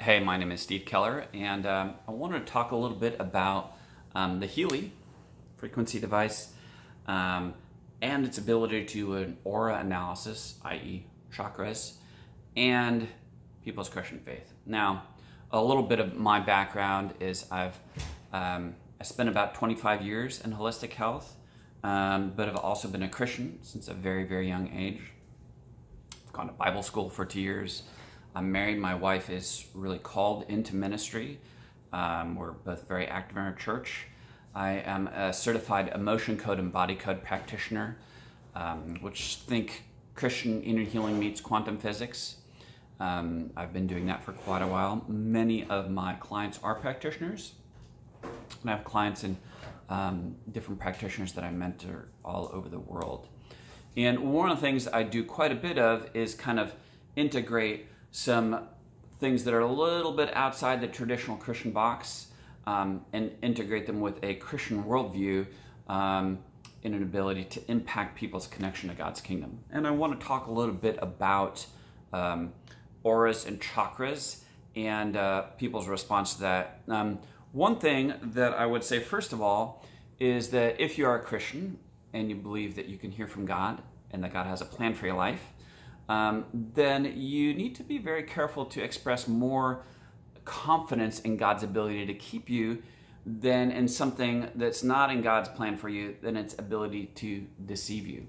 Hey, my name is Steve Keller, and I wanted to talk a little bit about the Healy frequency device and its ability to do an aura analysis, i.e. chakras, and people's Christian faith. Now, a little bit of my background is I spent about 25 years in holistic health, but I've also been a Christian since a very, very young age. I've gone to Bible school for 2 years. I'm married. My wife is really called into ministry. We're both very active in our church. I am a certified emotion code and body code practitioner, which think Christian inner healing meets quantum physics. I've been doing that for quite a while. Many of my clients are practitioners. And I have clients and different practitioners that I mentor all over the world. And one of the things I do quite a bit of is kind of integrate some things that are a little bit outside the traditional Christian box and integrate them with a Christian worldview in an ability to impact people's connection to God's kingdom. And I want to talk a little bit about auras and chakras and people's response to that. One thing that I would say, first of all, is that if you are a Christian and you believe that you can hear from God and that God has a plan for your life, then you need to be very careful to express more confidence in God's ability to keep you than in something that's not in God's plan for you, than its ability to deceive you.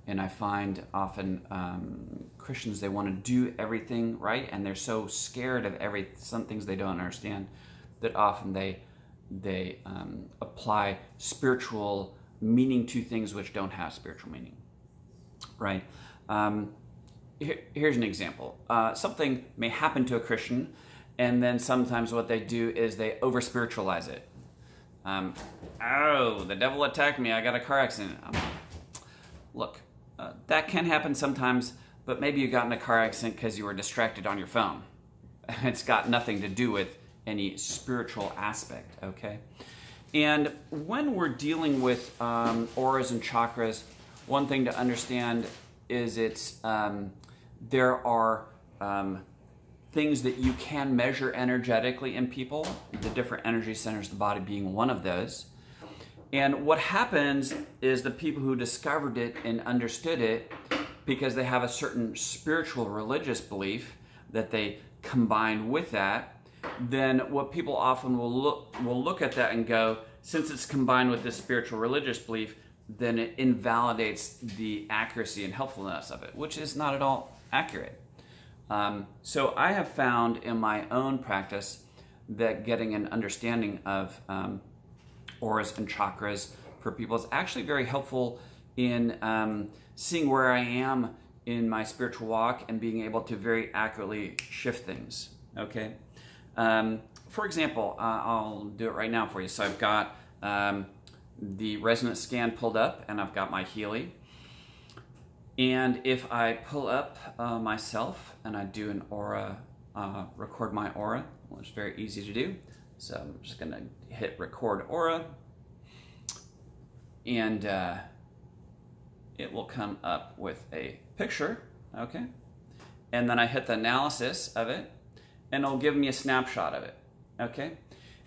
And I find often Christians, they want to do everything right, and they're so scared of some things they don't understand that often they apply spiritual meaning to things which don't have spiritual meaning, right? Here's an example. Something may happen to a Christian, and then sometimes what they do is they over-spiritualize it. Oh, the devil attacked me, I got a car accident. Look, that can happen sometimes, but maybe you got in a car accident because you were distracted on your phone. It's got nothing to do with any spiritual aspect, okay? And when we're dealing with auras and chakras, one thing to understand is there are things that you can measure energetically in people, the different energy centers of the body being one of those. And what happens is the people who discovered it and understood it, because they have a certain spiritual religious belief that they combined with that, then what people often will look at that and go, since it's combined with this spiritual religious belief, then it invalidates the accuracy and helpfulness of it, which is not at all accurate. So I have found in my own practice that getting an understanding of auras and chakras for people is actually very helpful in seeing where I am in my spiritual walk and being able to very accurately shift things, okay? For example, I'll do it right now for you. So I've got the resonance scan pulled up, and I've got my Healy. And if I pull up myself and I do an aura, record my aura, which is very easy to do. So I'm just gonna hit record aura, and it will come up with a picture, okay? And then I hit the analysis of it, and it'll give me a snapshot of it, okay?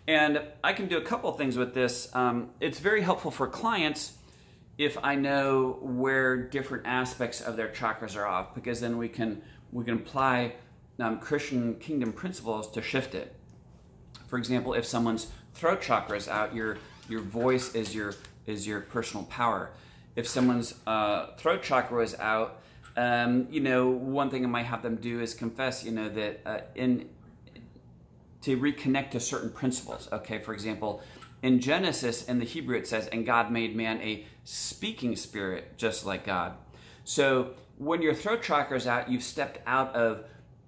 And I can do a couple things with this. It's very helpful for clients if I know where different aspects of their chakras are off, because then we can apply Christian kingdom principles to shift it. For example, if someone's throat chakra is out, your voice is your personal power. If someone's throat chakra is out, one thing I might have them do is confess, that to reconnect to certain principles. Okay, for example, in Genesis, in the Hebrew, it says, and God made man a speaking spirit, just like God. So when your throat chakra is out, you've stepped out of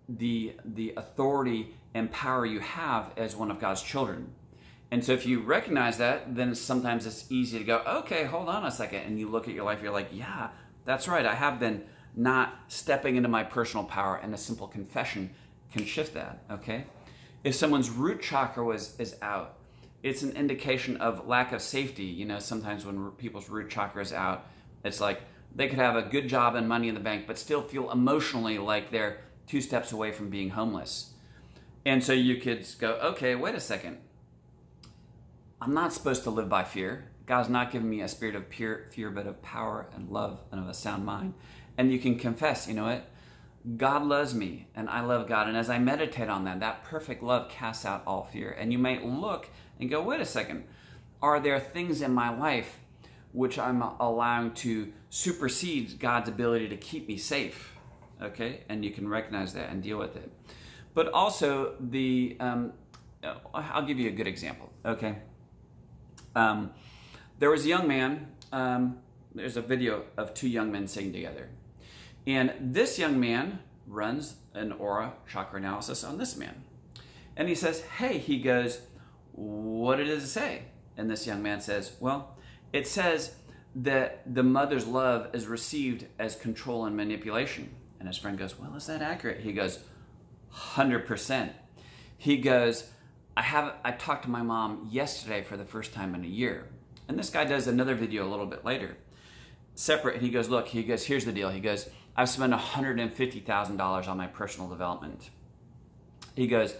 the authority and power you have as one of God's children. And so if you recognize that, then sometimes it's easy to go, okay, hold on a second. And you look at your life, you're like, yeah, that's right. I have been not stepping into my personal power, and a simple confession can shift that, okay? If someone's root chakra is out, it's an indication of lack of safety. Sometimes when people's root chakra is out, it's like they could have a good job and money in the bank, but still feel emotionally like they're 2 steps away from being homeless. And so you could go, okay, wait a second. I'm not supposed to live by fear. God's not giving me a spirit of fear, but of power and love and of a sound mind. And you can confess, you know what? God loves me and I love God. And as I meditate on that, that perfect love casts out all fear. And you might look and go, wait a second. Are there things in my life which I'm allowing to supersede God's ability to keep me safe? Okay, and you can recognize that and deal with it. But also I'll give you a good example. Okay, there was a young man. There's a video of two young men singing together, and this young man runs an aura chakra analysis on this man, and he says, "Hey," he goes, "what did it say?" And this young man says, "Well, it says that the mother's love is received as control and manipulation." And his friend goes, "Well, is that accurate?" He goes, 100%. He goes, I talked to my mom yesterday for the first time in a year. And this guy does another video a little bit later, separate. And he goes, look, he goes, here's the deal. He goes, I've spent $150,000 on my personal development. He goes,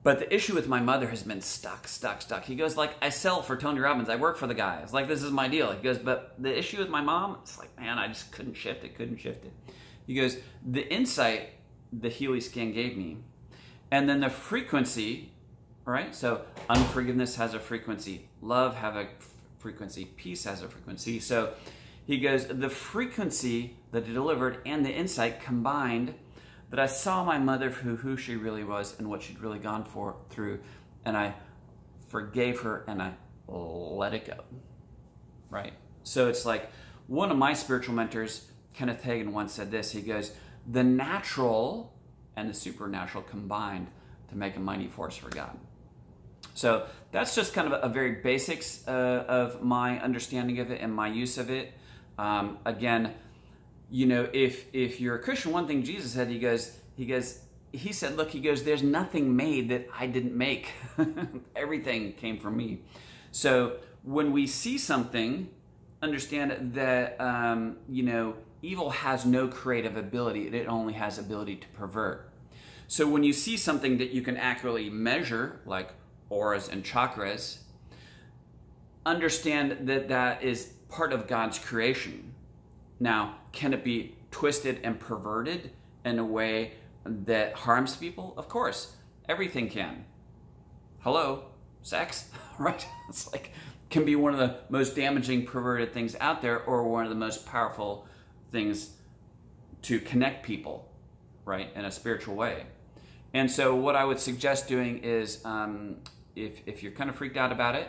but the issue with my mother has been stuck. He goes, like, I sell for Tony Robbins. I work for the guy. It's like, this is my deal. He goes, but the issue with my mom, it's like, man, I just couldn't shift it. He goes, the insight the Healy scan gave me, and then the frequency, right? So unforgiveness has a frequency, love have a frequency, peace has a frequency. So he goes, the frequency that it delivered and the insight combined, that I saw my mother for who she really was and what she'd really gone through, and I forgave her and I let it go, right? So it's like, one of my spiritual mentors, Kenneth Hagin, once said this. He goes, the natural and the supernatural combined to make a mighty force for God. So that's just kind of a very basics of my understanding of it and my use of it. Again, you know, if you're a Christian, one thing Jesus said, he said, look, he goes, there's nothing made that I didn't make. Everything came from me. So when we see something, understand that, you know, evil has no creative ability. It only has ability to pervert. So when you see something that you can accurately measure, like auras and chakras, understand that that is part of God's creation. Now, can it be twisted and perverted in a way that harms people? Of course, everything can. Hello, sex, right? It's like, can be one of the most damaging, perverted things out there, or one of the most powerful things to connect people, right, in a spiritual way. And so what I would suggest doing is, if you're kind of freaked out about it,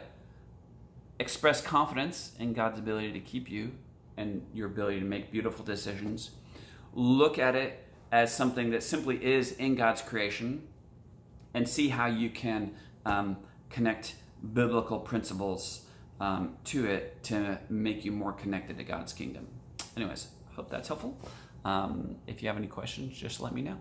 express confidence in God's ability to keep you and your ability to make beautiful decisions. Look at it as something that simply is in God's creation, and see how you can connect biblical principles to it to make you more connected to God's kingdom. Anyways, hope that's helpful. If you have any questions, just let me know.